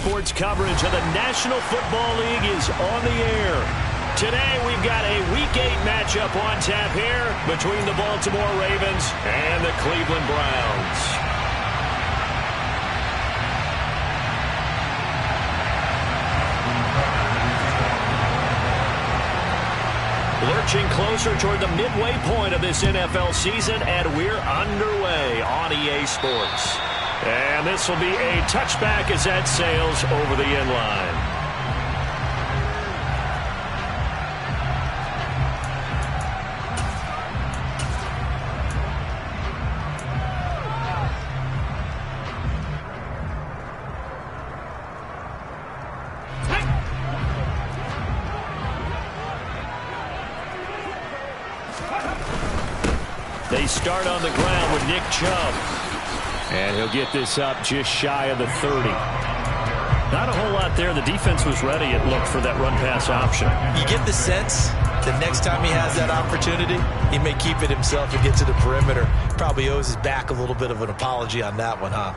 Sports coverage of the National Football League is on the air. Today we've got a Week 8 matchup on tap here between the Baltimore Ravens and the Cleveland Browns. Lurching closer toward the midway point of this NFL season, and we're underway on EA Sports. And this will be a touchback as that sails over the end line. They start on the ground with Nick Chubb. And he'll get this up just shy of the 30. Not a whole lot there. The defense was ready, it looked, for that run-pass option. You get the sense that next time he has that opportunity, he may keep it himself and get to the perimeter. Probably owes his back a little bit of an apology on that one, huh?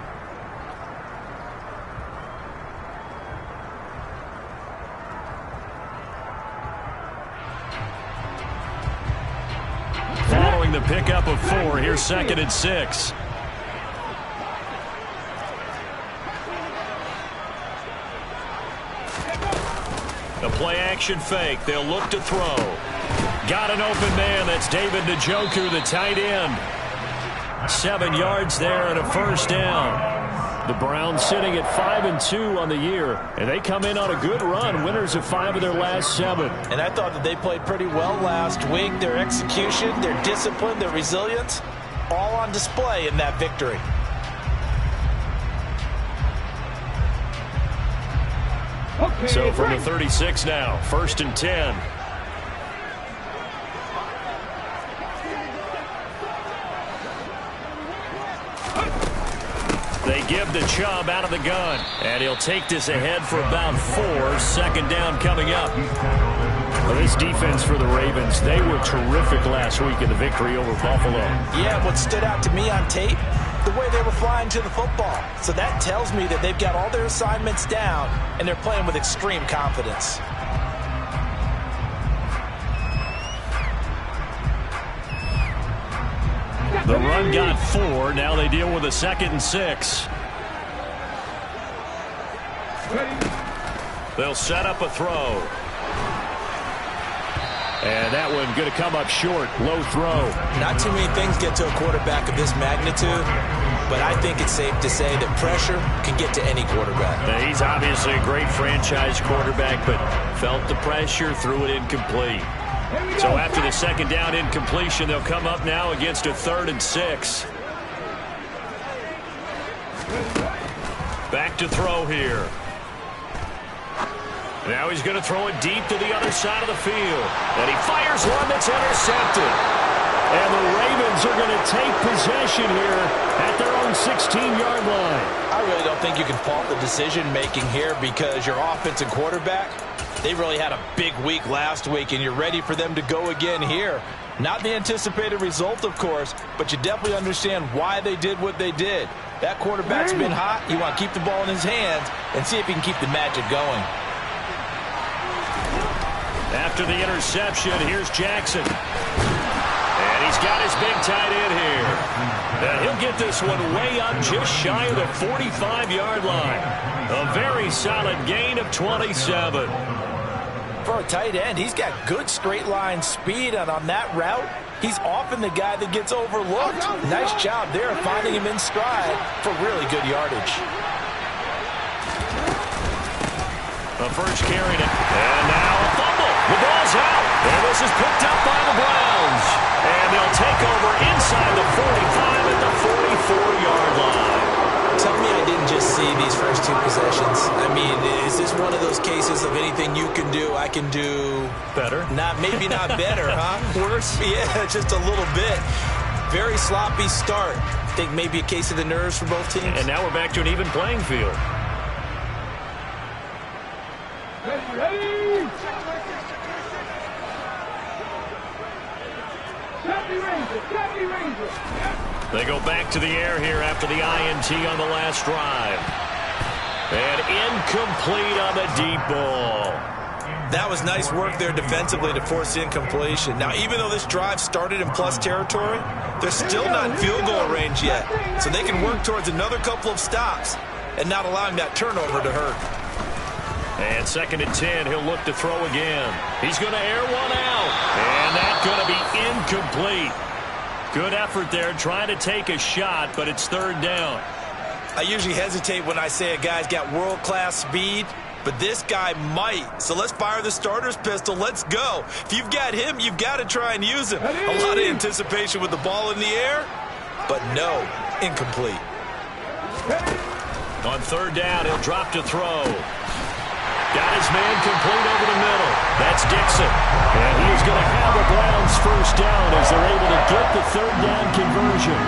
Following the pickup of 4, here's 2nd and 6. The play-action fake. They'll look to throw. Got an open man. That's David Njoku, the tight end. 7 yards there and a first down. The Browns sitting at 5-2 on the year, and they come in on a good run, winners of 5 of their last 7. And I thought that they played pretty well last week. Their execution, their discipline, their resilience, all on display in that victory. Okay, so from the 36 now, 1st and 10. They give the Chubb out of the gun, and he'll take this ahead for about 4. 2nd down coming up. Well, this defense for the Ravens, they were terrific last week in the victory over Buffalo. Yeah, what stood out to me on tape, the way they were flying to the football. So that tells me that they've got all their assignments down, and they're playing with extreme confidence. The run got 4. Now they deal with a 2nd and 6. They'll set up a throw. And that one going to come up short. Low throw. Not too many things get to a quarterback of this magnitude, but I think it's safe to say that pressure can get to any quarterback. Now, he's obviously a great franchise quarterback, but felt the pressure, threw it incomplete. So after the 2nd down incompletion, they'll come up now against a 3rd and 6. Back to throw here. Now he's going to throw it deep to the other side of the field. And he fires one that's intercepted. And the Ravens are going to take possession here at their own 16-yard line. I really don't think you can fault the decision-making here because your offensive quarterback, they really had a big week last week, and you're ready for them to go again here. Not the anticipated result, of course, but you definitely understand why they did what they did. That quarterback's been hot. You want to keep the ball in his hands and see if he can keep the magic going. After the interception, here's Jackson. And he's got his big tight end here. And he'll get this one way up just shy of the 45-yard line. A very solid gain of 27. For a tight end, he's got good straight line speed, and on that route, he's often the guy that gets overlooked. Nice job there finding him in stride for really good yardage. The first carry, and now a fumble. The ball's out, and this is picked up by the Browns. And they'll take over inside the 45 at the 44-yard line. Tell me I didn't just see these first 2 possessions. I mean, is this one of those cases of anything you can do, I can do better? Maybe not better, huh? Worse? Yeah, just a little bit. Very sloppy start. I think maybe a case of the nerves for both teams. And now we're back to an even playing field. Ready? They go back to the air here after the INT on the last drive. And incomplete on the deep ball. That was nice work there defensively to force the incompletion. Now, even though this drive started in plus territory, they're still not in field goal range yet. So they can work towards another couple of stops and not allowing that turnover to hurt. And 2nd and 10, he'll look to throw again. He's going to air one out. And that's going to be incomplete. Good effort there trying to take a shot, but it's 3rd down. I usually hesitate when I say a guy's got world-class speed, but this guy might. So let's fire the starter's pistol. Let's go. If you've got him, you've got to try and use him. A lot of anticipation with the ball in the air, but no, incomplete. On 3rd down, he'll drop to throw. Got his man complete over the middle. That's Dixon. And he is going to have a Browns 1st down as they're able to get the 3rd down conversion.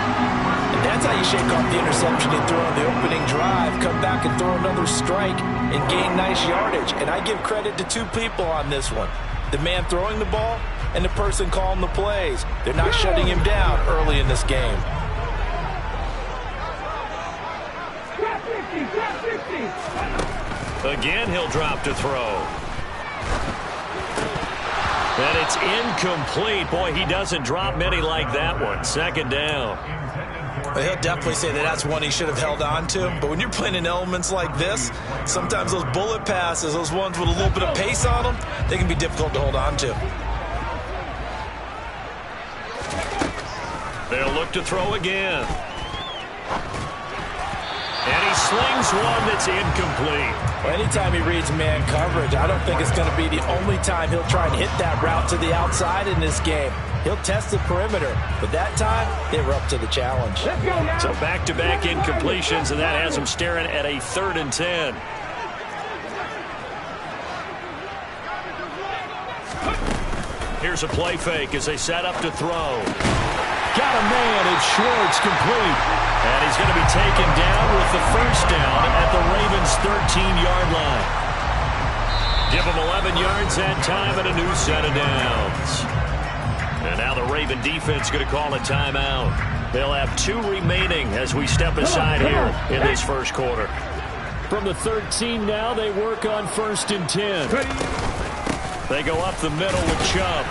And that's how you shake off the interception he threw on the opening drive, come back and throw another strike and gain nice yardage. And I give credit to 2 people on this one. The man throwing the ball and the person calling the plays. They're not shutting him down early in this game. Again, he'll drop to throw. And it's incomplete. Boy, he doesn't drop many like that one. 2nd down. Well, he'll definitely say that that's one he should have held on to. But when you're playing in elements like this, sometimes those bullet passes, those ones with a little bit of pace on them, they can be difficult to hold on to. They'll look to throw again. And he slings one that's incomplete. Well, anytime he reads man coverage, I don't think it's going to be the only time he'll try and hit that route to the outside in this game. He'll test the perimeter, but that time, they were up to the challenge. So back-to-back incompletions, and that has him staring at a 3rd and 10. Here's a play fake as they set up to throw. Got a man, it's Schwartz, complete. And he's going to be taken down with the 1st down at the Ravens' 13-yard line. Give him 11 yards that time and a new set of downs. And now the Raven defense going to call a timeout. They'll have 2 remaining as we step aside here in this 1st quarter. From the 13 now, they work on 1st and 10. They go up the middle with Chubb.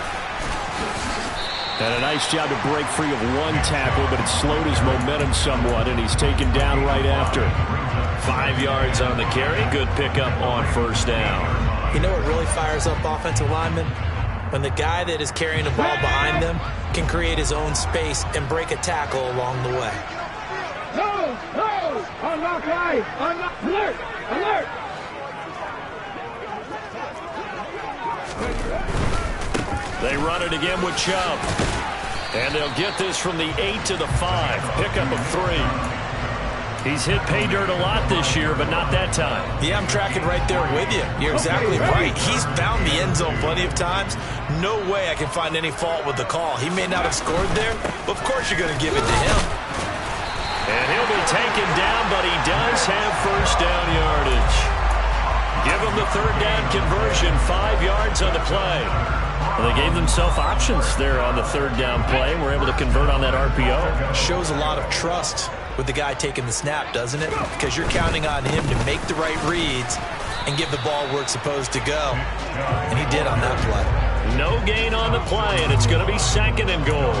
And a nice job to break free of one tackle, but it slowed his momentum somewhat, and he's taken down right after. 5 yards on the carry. Good pickup on 1st down. You know what really fires up offensive linemen? When the guy that is carrying the ball behind them can create his own space and break a tackle along the way. No! Unlock live! Unlock! Alert! Alert! They run it again with Chubb. And they'll get this from the 8 to the 5. Pickup of 3. He's hit pay dirt a lot this year, but not that time. Yeah, I'm tracking right there with you. You're exactly right. He's found the end zone plenty of times. No way I can find any fault with the call. He may not have scored there, but of course you're going to give it to him. And he'll be taken down, but he does have 1st down yardage. Give him the 3rd down conversion, 5 yards on the play. Well, they gave themselves options there on the 3rd down play, and were able to convert on that RPO. Shows a lot of trust with the guy taking the snap, doesn't it? Because you're counting on him to make the right reads and give the ball where it's supposed to go. And he did on that play. No gain on the play, and it's going to be 2nd and goal.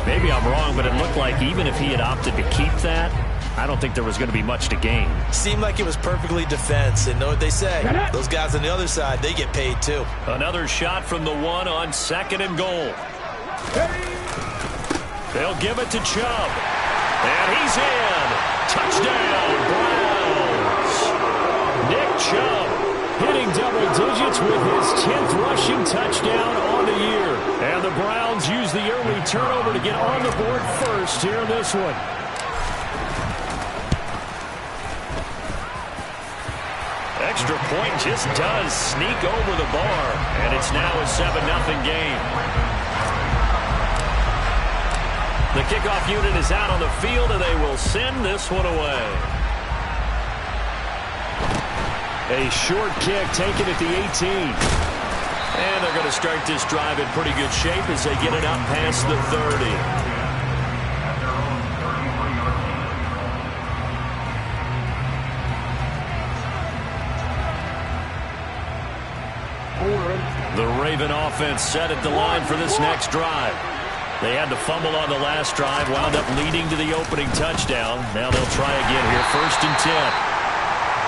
Maybe I'm wrong, but it looked like even if he had opted to keep that, I don't think there was going to be much to gain. Seemed like it was perfectly defense, and know what they say. Those guys on the other side, they get paid too. Another shot from the 1 on 2nd and goal. They'll give it to Chubb. And he's in. Touchdown, Browns. Nick Chubb hitting double digits with his 10th rushing touchdown on the year. And the Browns use the early turnover to get on the board first here in this one. Extra point just does sneak over the bar, and it's now a 7-0 game. The kickoff unit is out on the field, and they will send this one away. A short kick taken at the 18. And they're going to start this drive in pretty good shape as they get it up past the 30. The Raven offense set at the line for this next drive. They had to fumble on the last drive, wound up leading to the opening touchdown. Now they'll try again here, 1st and 10.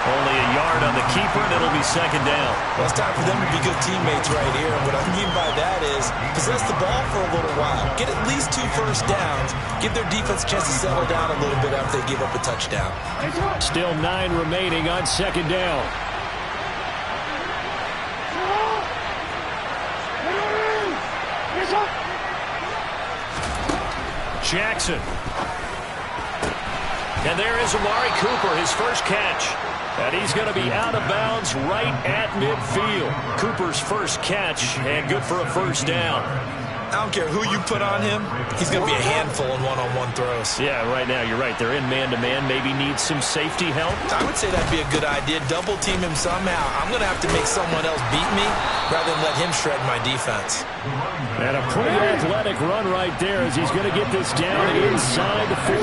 Only a yard on the keeper, and it'll be 2nd down. Well, it's time for them to be good teammates right here. And what I mean by that is possess the ball for a little while. Get at least 2 first downs. Give their defense a chance to settle down a little bit after they give up a touchdown. Still 9 remaining on 2nd down. Jackson. And there is Amari Cooper, his first catch. And he's going to be out of bounds right at midfield. Cooper's first catch, and good for a 1st down. I don't care who you put on him. He's going to be a handful in one-on-one throws. Yeah, right now, you're right. They're in man-to-man. Maybe needs some safety help. I would say that'd be a good idea. Double team him somehow. I'm going to have to make someone else beat me rather than let him shred my defense. And a pretty athletic run right there as he's going to get this down inside the 40.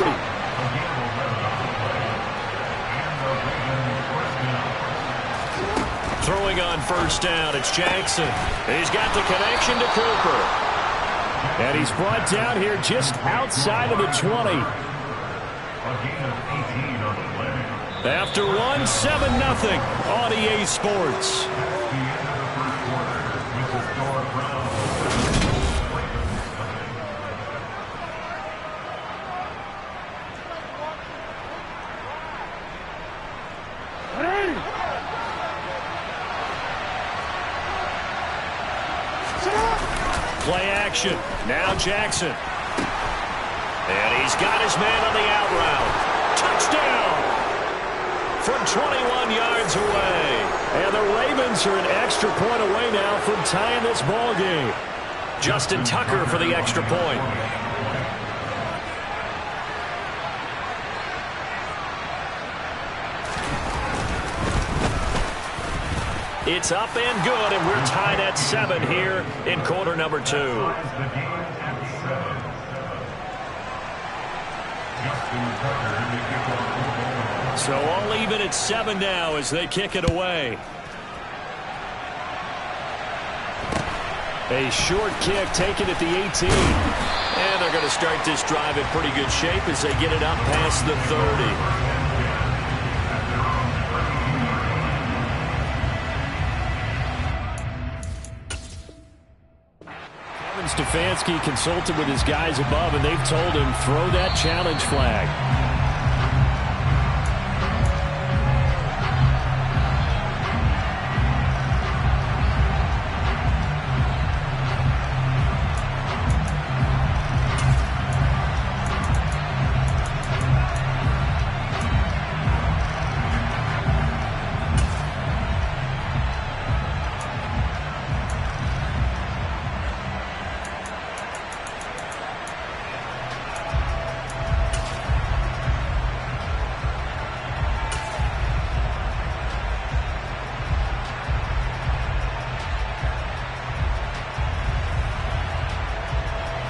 Throwing on 1st down, it's Jackson. He's got the connection to Cooper. And he's brought down here just outside of the 20. After 1, 7-0 on EA Sports. Play action. Now Jackson. And he's got his man on the out route. Touchdown! From 21 yards away. And the Ravens are an extra point away now from tying this ball game. Justin Tucker for the extra point. It's up and good, and we're tied at 7 here in quarter number 2. So all even at 7 now as they kick it away. A short kick taken at the 18. And they're going to start this drive in pretty good shape as they get it up past the 30. Stefanski consulted with his guys above, and they've told him throw that challenge flag.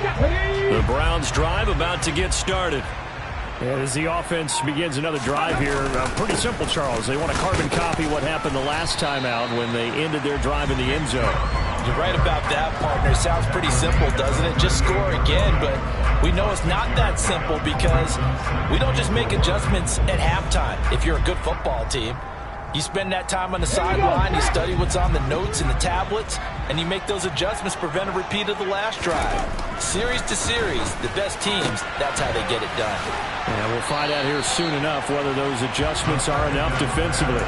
The Browns drive about to get started. And as the offense begins another drive here, pretty simple, Charles. They want to carbon copy what happened the last time out when they ended their drive in the end zone. You're right about that, partner. Sounds pretty simple, doesn't it? Just score again, but we know it's not that simple because we don't just make adjustments at halftime. If you're a good football team, you spend that time on the sideline, you study what's on the notes and the tablets, and you make those adjustments, prevent a repeat of the last drive. Series to series, the best teams, that's how they get it done. And we'll find out here soon enough whether those adjustments are enough defensively.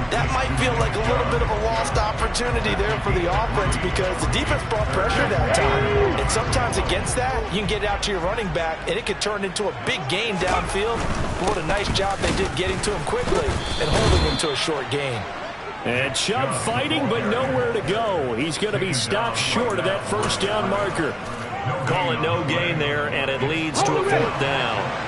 That might feel like a little bit of a lost opportunity there for the offense because the defense brought pressure that time. And sometimes against that, you can get out to your running back, and it could turn into a big gain downfield. But what a nice job they did getting to him quickly and holding him to a short gain. And Chubb fighting, but nowhere to go. He's going to be stopped short of that first down marker. Call it no gain there, and it leads to a 4th down.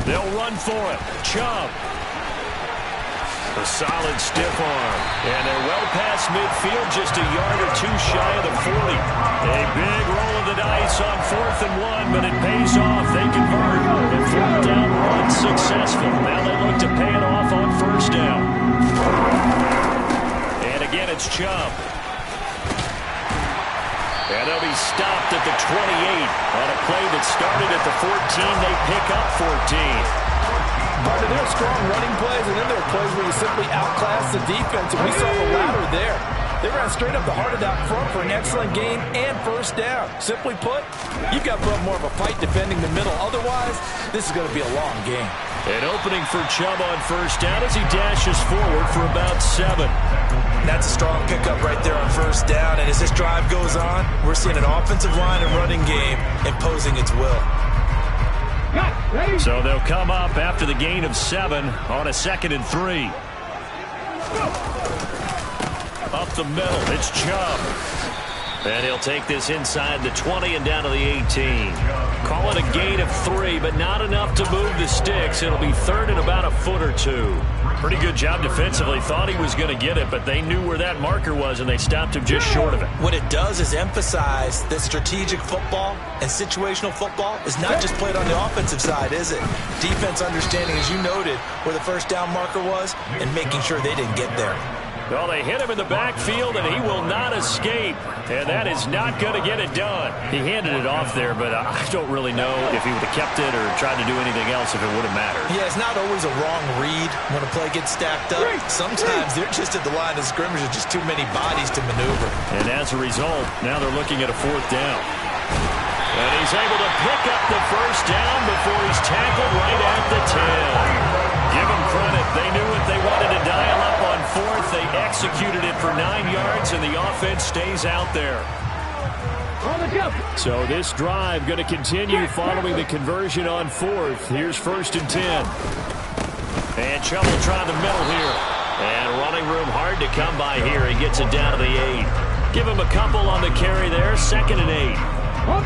They'll run for it. Chubb. A solid stiff arm. And they're well past midfield, just a yard or two shy of the 40. A big roll of the dice on 4th and 1, but it pays off. They convert. fourth down run successful. Now they look to pay it off on first down. And again, it's Chubb. And they'll be stopped at the 28 on a play that started at the 14. They pick up 14. But there are strong running plays, and then there are plays where you simply outclass the defense, and we saw the latter there. They ran straight up the heart of that front for an excellent gain and first down. Simply put, you've got to put up more of a fight defending the middle. Otherwise, this is going to be a long game. An opening for Chubb on first down as he dashes forward for about 7. That's a strong pickup right there on first down. And as this drive goes on, we're seeing an offensive line and running game imposing its will. So they'll come up after the gain of 7 on a 2nd and 3. Up the middle, it's Chubb. And he'll take this inside the 20 and down to the 18. Call it a gain of 3, but not enough to move the sticks. It'll be 3rd and about a foot or 2. Pretty good job defensively. Thought he was going to get it, but they knew where that marker was, and they stopped him just short of it. What it does is emphasize that strategic football and situational football is not just played on the offensive side, is it? Defense understanding, as you noted, where the first down marker was and making sure they didn't get there. Well, they hit him in the backfield, and he will not escape. And that is not going to get it done. He handed it off there, but I don't really know if he would have kept it or tried to do anything else if it would have mattered. Yeah, it's not always a wrong read when a play gets stacked up. Sometimes they're just at the line of scrimmage with just too many bodies to maneuver. And as a result, now they're looking at a 4th down. And he's able to pick up the first down before he's tackled right at the 10. Give them credit. They knew what they wanted to dial up on 4th. They executed it for 9 yards, and the offense stays out there. So this drive going to continue following the conversion on 4th. Here's 1st and 10. And Chubb will try the middle here. And running room hard to come by here. He gets it down to the 8. Give him a couple on the carry there. 2nd and 8.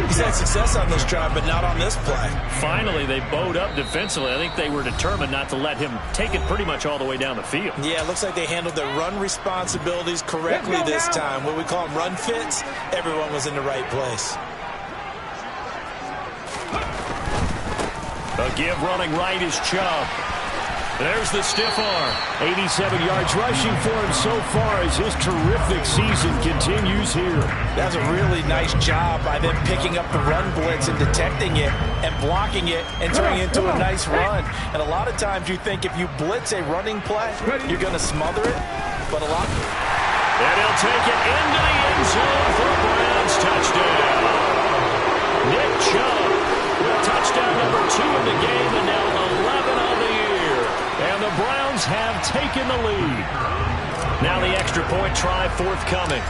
He's had success on this drive, but not on this play. Finally, they bowed up defensively. I think they were determined not to let him take it pretty much all the way down the field. Yeah, it looks like they handled their run responsibilities correctly this time. What we call them run fits, everyone was in the right place. A give running right is Chubb. There's the stiff arm. 87 yards rushing for him so far as his terrific season continues here. That's a really nice job by them picking up the run blitz and detecting it and blocking it and turning it into a nice run. And a lot of times you think if you blitz a running play, you're going to smother it. But a lot. And he'll take it into the end zone for a Browns touchdown. Nick Chubb with touchdown number 2 in the game and now 11 on the year. And the Browns have taken the lead. Now the extra point try forthcoming.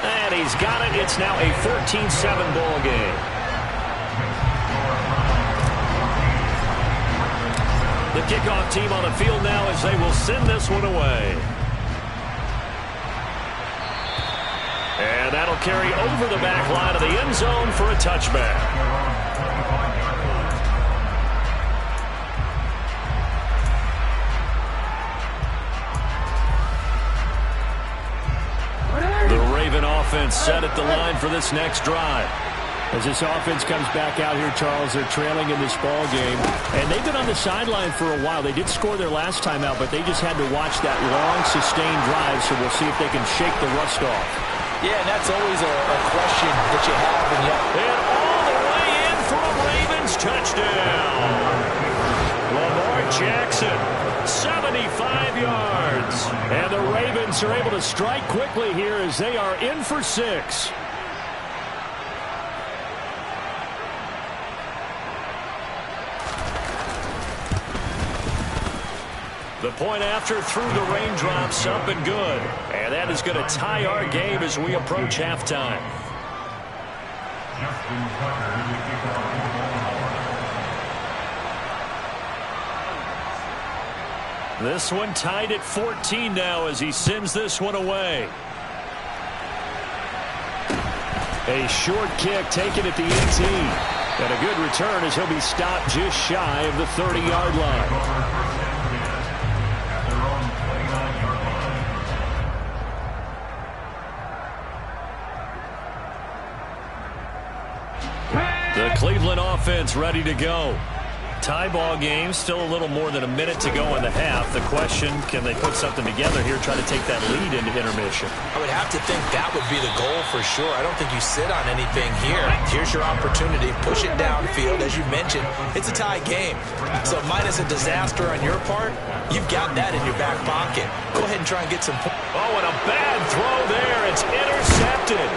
And he's got it. It's now a 14-7 ball game. The kickoff team on the field now as they will send this one away. And that'll carry over the back line of the end zone for a touchback. Offense set at the line for this next drive. As this offense comes back out here, Charles, they're trailing in this ball game. And they've been on the sideline for a while. They did score their last time out, but they just had to watch that long, sustained drive, so we'll see if they can shake the rust off. Yeah, and that's always a question that you have. And all the way in for a Ravens touchdown. Lamar Jackson, 75 yards. And the Ravens are able to strike quickly here as they are in for 6. The point after through the raindrops up and good. And that is going to tie our game as we approach halftime. This one tied at 14 now as he sends this one away. A short kick taken at the 18. And a good return as he'll be stopped just shy of the 30-yard line. The Cleveland offense ready to go. Tie ball game, still a little more than a minute to go in the half. The question, can they put something together here, try to take that lead into intermission? I would have to think that would be the goal for sure. I don't think you sit on anything here. Here's your opportunity. Push it downfield. As you mentioned, it's a tie game. So minus a disaster on your part, you've got that in your back pocket. Go ahead and try and get some points. Oh, and a bad throw there. It's intercepted.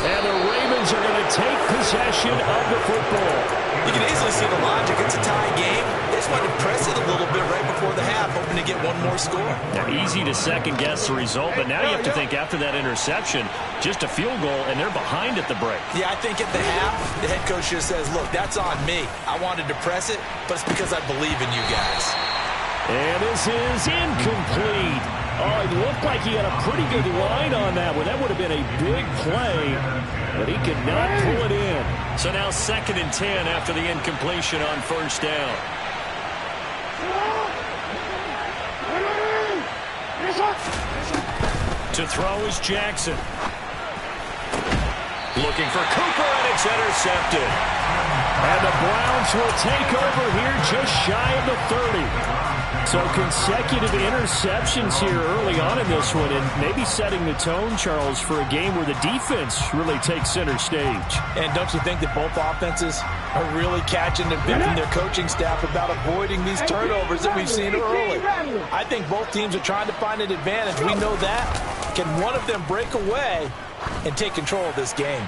And the Ravens are going to take possession of the football. You can easily see the logic. It's a tie game. They just wanted to press it a little bit right before the half, hoping to get one more score. Now, easy to second-guess the result, but now you have to think after that interception, just a field goal, and they're behind at the break. Yeah, I think at the half, the head coach just says, look, that's on me. I wanted to press it, but it's because I believe in you guys. And this is incomplete. Oh, it looked like he had a pretty good line on that one. That would have been a big play, but he could not pull it in. So now 2nd and 10 after the incompletion on first down. To throw is Jackson. Looking for Cooper, and it's intercepted. And the Browns will take over here just shy of the 30. So consecutive interceptions here early on in this one, and maybe setting the tone, Charles, for a game where the defense really takes center stage. And don't you think that both offenses are really catching the bit from their coaching staff about avoiding these turnovers that we've seen early? I think both teams are trying to find an advantage. We know that. Can one of them break away and take control of this game?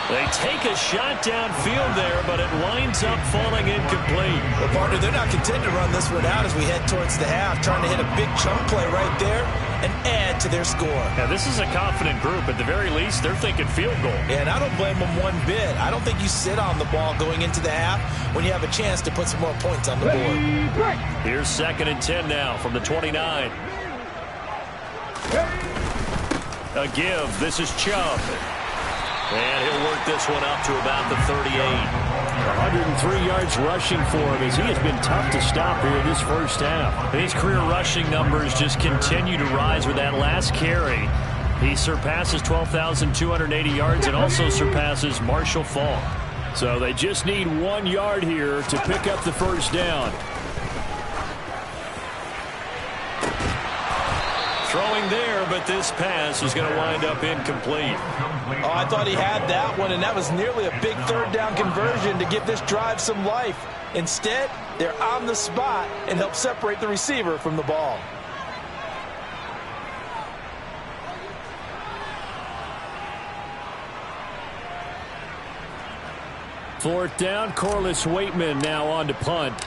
They take a shot downfield there, but it winds up falling incomplete. Well, partner, they're not content to run this one out as we head towards the half, trying to hit a big chunk play right there and add to their score. Now, this is a confident group. At the very least, they're thinking field goal. And I don't blame them one bit. I don't think you sit on the ball going into the half when you have a chance to put some more points on the board. Here's 2nd and 10 now from the 29. A give. This is Chubb. And he'll work this one up to about the 38. 103 yards rushing for him as he has been tough to stop here in this first half. His career rushing numbers just continue to rise with that last carry. He surpasses 12,280 yards and also surpasses Marshall Faulk. So they just need 1 yard here to pick up the first down. Throwing there, but this pass is going to wind up incomplete. Oh, I thought he had that one, and that was nearly a big 3rd down conversion to give this drive some life. Instead, they're on the spot and help separate the receiver from the ball. Fourth down, Corliss Waitman now on to punt.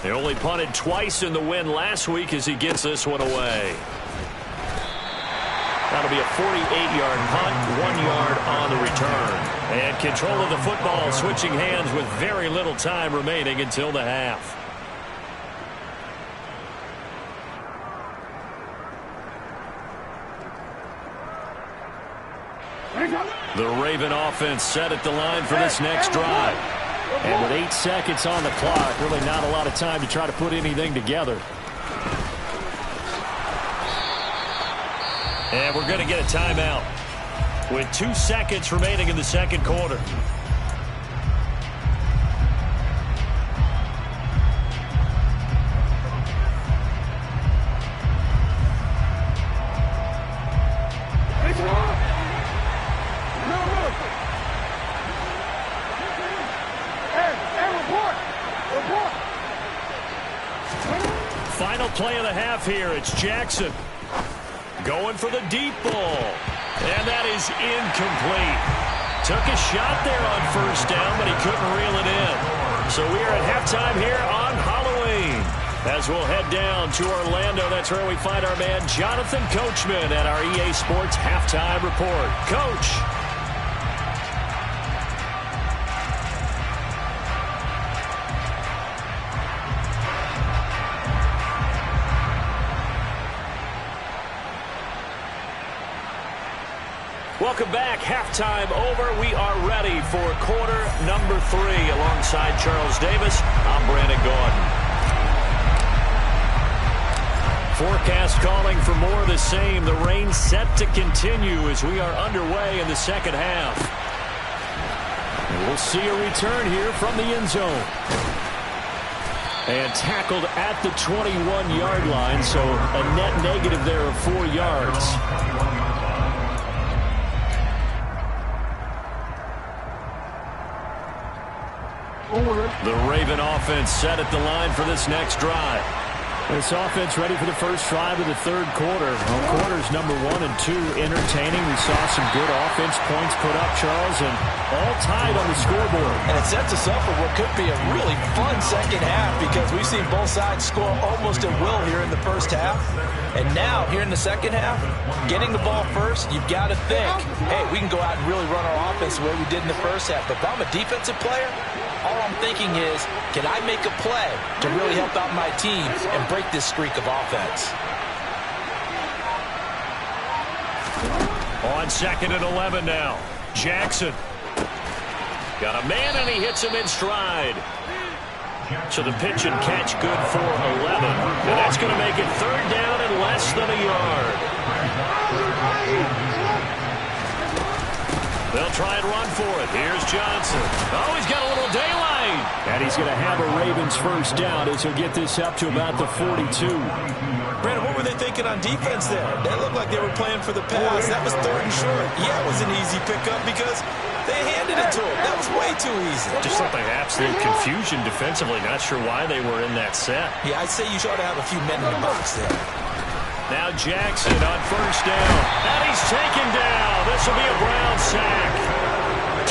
They only punted twice in the win last week as he gets this one away. That'll be a 48-yard punt, 1 yard on the return. And control of the football, switching hands with very little time remaining until the half. The Raven offense set at the line for this next drive. And with 8 seconds on the clock, really not a lot of time to try to put anything together. And we're going to get a timeout with 2 seconds remaining in the second quarter. Final play of the half here. It's Jackson going for the deep ball. And that is incomplete. Took a shot there on first down, but he couldn't reel it in. So we are at halftime here on Halloween. As we'll head down to Orlando, that's where we find our man Jonathan Coachman at our EA Sports Halftime Report. Coach. Welcome back. Halftime over. We are ready for quarter number 3. Alongside Charles Davis, I'm Brandon Gordon. forecast calling for more of the same. The rain set to continue as we are underway in the second half. And we'll see a return here from the end zone. And tackled at the 21-yard line, so a net negative there of 4 yards. The Raven offense set at the line for this next drive. This offense ready for the first drive of the third quarter. Well, quarters number 1 and 2 entertaining. We saw some good offense points put up, Charles, and all tied on the scoreboard. And it sets us up for what could be a really fun second half because we've seen both sides score almost at will here in the first half. And now, here in the second half, getting the ball first, you've got to think, hey, we can go out and really run our offense the way we did in the first half. But if I'm a defensive player, all I'm thinking is, can I make a play to really help out my team and break this streak of offense? On 2nd and 11 now. Jackson. Got a man, and he hits him in stride. So the pitch and catch good for 11. And that's going to make it third down and less than a yard. They'll try and run for it. Here's Johnson. Oh, he's got a little daylight. And he's going to have a Ravens first down as he'll get this up to about the 42. Brandon, what were they thinking on defense there? That looked like they were playing for the pass. That was 3rd and short. Yeah, it was an easy pickup because they handed it to him. That was way too easy. Just looked like absolute confusion defensively. Not sure why they were in that set. Yeah, I'd say you ought to have a few men in the box there. Now Jackson on first down. And he's taken down. This will be a Brown sack.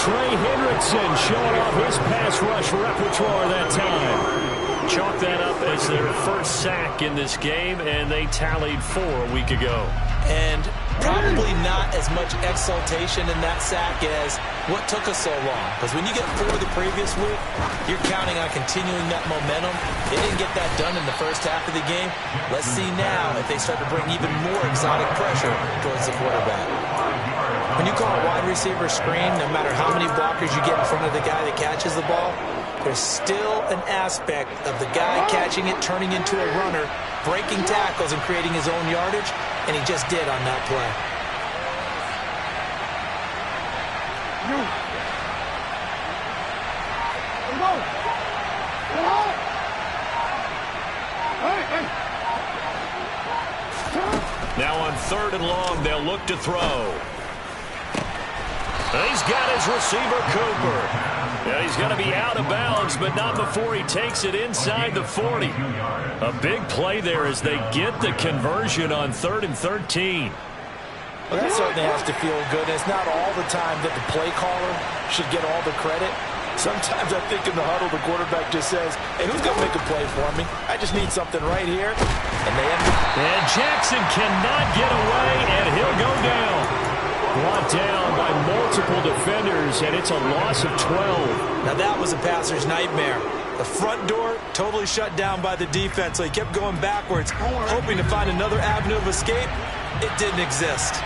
Trey Hendrickson showing off his pass rush repertoire that time. Chalk that up as their first sack in this game, and they tallied 4 a week ago. And probably not as much exultation in that sack as what took us so long. Because when you get 4 the previous week, you're counting on continuing that momentum. They didn't get that done in the first half of the game. Let's see now if they start to bring even more exotic pressure towards the quarterback. When you call a wide receiver screen, no matter how many blockers you get in front of the guy that catches the ball, there's still an aspect of the guy catching it, turning into a runner, breaking tackles and creating his own yardage, and he just did on that play. Now on 3rd and long, they'll look to throw. He's got his receiver, Cooper. Yeah, he's going to be out of bounds, but not before he takes it inside the 40. A big play there as they get the conversion on 3rd and 13. Well, that certainly has to feel good. It's not all the time that the play caller should get all the credit. Sometimes I think in the huddle, the quarterback just says, hey, who's going to make a play for me? I just need something right here. And Jackson cannot get away, and he'll go down. Brought down by multiple defenders, and it's a loss of 12. Now that was a passer's nightmare. The front door totally shut down by the defense, so he kept going backwards, hoping to find another avenue of escape. It didn't exist.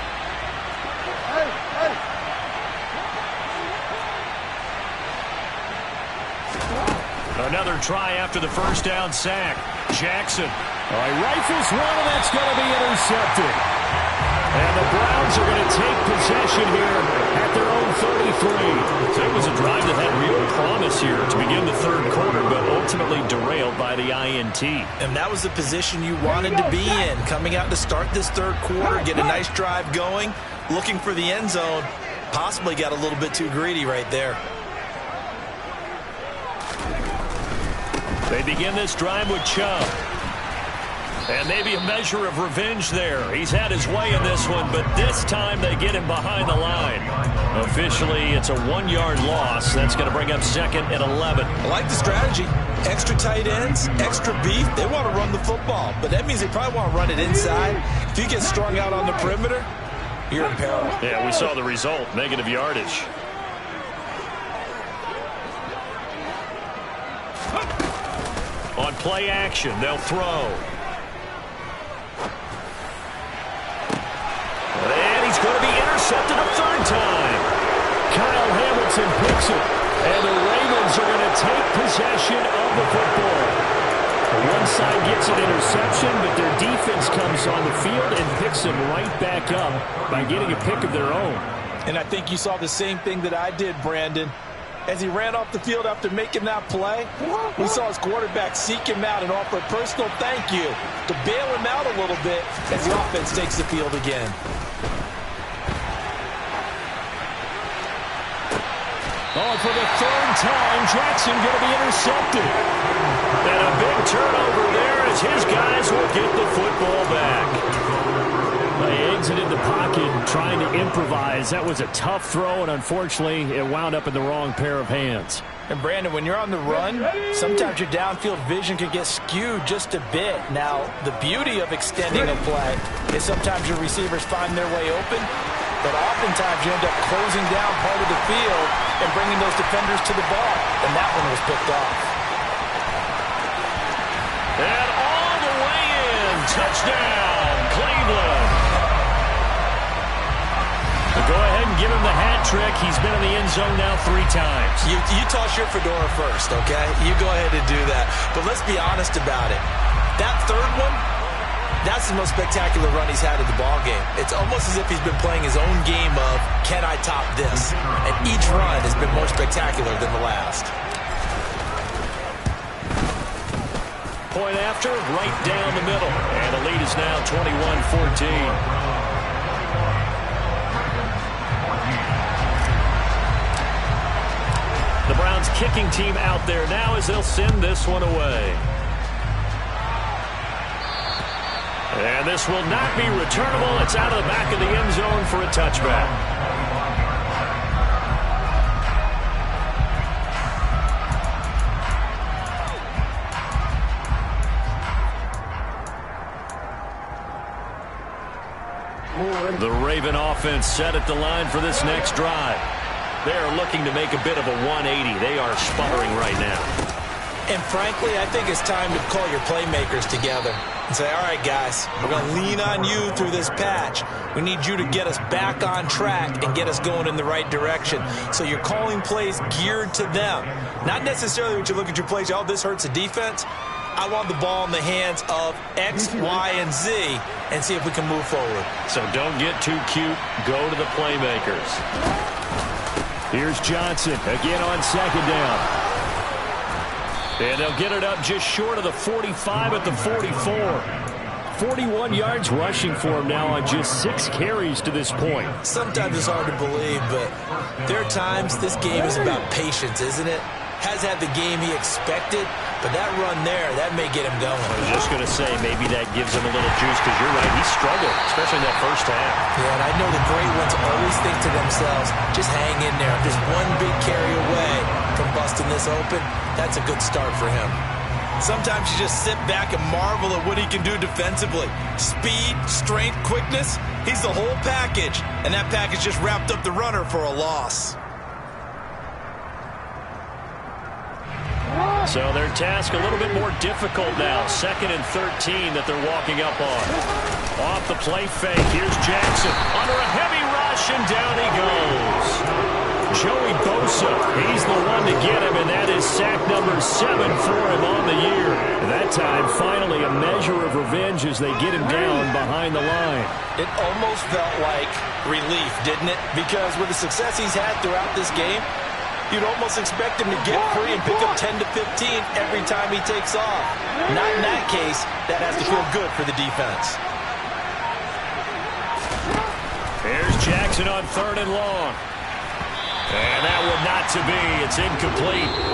Another try after the first down sack. Jackson. All right, rifles one, and that's going to be intercepted. And the Browns are going to take possession here at their own 33. So it was a drive that had real promise here to begin the third quarter, but ultimately derailed by the INT. And that was the position you wanted to be in, coming out to start this third quarter, get a nice drive going, looking for the end zone. Possibly got a little bit too greedy right there. They begin this drive with Chubb. And maybe a measure of revenge there. He's had his way in this one, but this time they get him behind the line. Officially, it's a 1-yard loss. That's going to bring up 2nd and 11. I like the strategy. Extra tight ends, extra beef. They want to run the football, but that means they probably want to run it inside. If you get strung out on the perimeter, you're in peril. Yeah, we saw the result, negative yardage. On play action, they'll throw. And he's going to be intercepted a 3rd time. Kyle Hamilton picks it. And the Ravens are going to take possession of the football. One side gets an interception, but their defense comes on the field and picks them right back up by getting a pick of their own. And I think you saw the same thing that I did, Brandon. As he ran off the field after making that play, we saw his quarterback seek him out and offer a personal thank you to bail him out a little bit as the offense takes the field again. Oh, for the third time, Jackson going to be intercepted. And a big turnover there as his guys will get the football back. They exited the pocket trying to improvise. That was a tough throw, and unfortunately, it wound up in the wrong pair of hands. And Brandon, when you're on the run, sometimes your downfield vision can get skewed just a bit. Now, the beauty of extending a play is sometimes your receivers find their way open, but oftentimes you end up closing down part of the field and bringing those defenders to the ball. And that one was picked off. And all the way in. Touchdown, Cleveland. Go ahead and give him the hat trick. He's been in the end zone now 3 times. You toss your fedora first, okay? You go ahead and do that. But let's be honest about it. That third one, that's the most spectacular run he's had in the ballgame. It's almost as if he's been playing his own game of, can I top this? And each run has been more spectacular than the last. Point after, right down the middle. And the lead is now 21-14. The Browns kicking team out there now as they'll send this one away. And this will not be returnable. It's out of the back of the end zone for a touchback. The Raven offense set at the line for this next drive. They're looking to make a bit of a 180. They are sputtering right now. And frankly, I think it's time to call your playmakers together and say, all right, guys, we're going to lean on you through this patch. We need you to get us back on track and get us going in the right direction. So you're calling plays geared to them. Not necessarily when you look at your plays, oh, this hurts the defense. I want the ball in the hands of X, Y, and Z and see if we can move forward. So don't get too cute. Go to the playmakers. Here's Johnson again on second down. And they'll get it up just short of the 45 at the 44. 41 yards rushing for him now on just 6 carries to this point. Sometimes it's hard to believe, but there are times this game is about patience, isn't it? Has had the game he expected, but that run there, that may get him going. I was just going to say, maybe that gives him a little juice, because you're right, he struggled, especially in that first half. Yeah, and I know the great ones always think to themselves, just hang in there. If there's one big carry away from busting this open, that's a good start for him. Sometimes you just sit back and marvel at what he can do defensively. Speed, strength, quickness, he's the whole package, and that package just wrapped up the runner for a loss. So their task a little bit more difficult now. 2nd and 13 that they're walking up on. Off the play fake. Here's Jackson under a heavy rush, and down he goes. Joey Bosa, he's the one to get him, and that is sack number 7 for him on the year. That time, finally, a measure of revenge as they get him down behind the line. It almost felt like relief, didn't it? Because with the success he's had throughout this game, you'd almost expect him to get free and pick up 10 to 15 every time he takes off. Not in that case. That has to feel good for the defense. Here's Jackson on 3rd and long. And that one not to be. It's incomplete.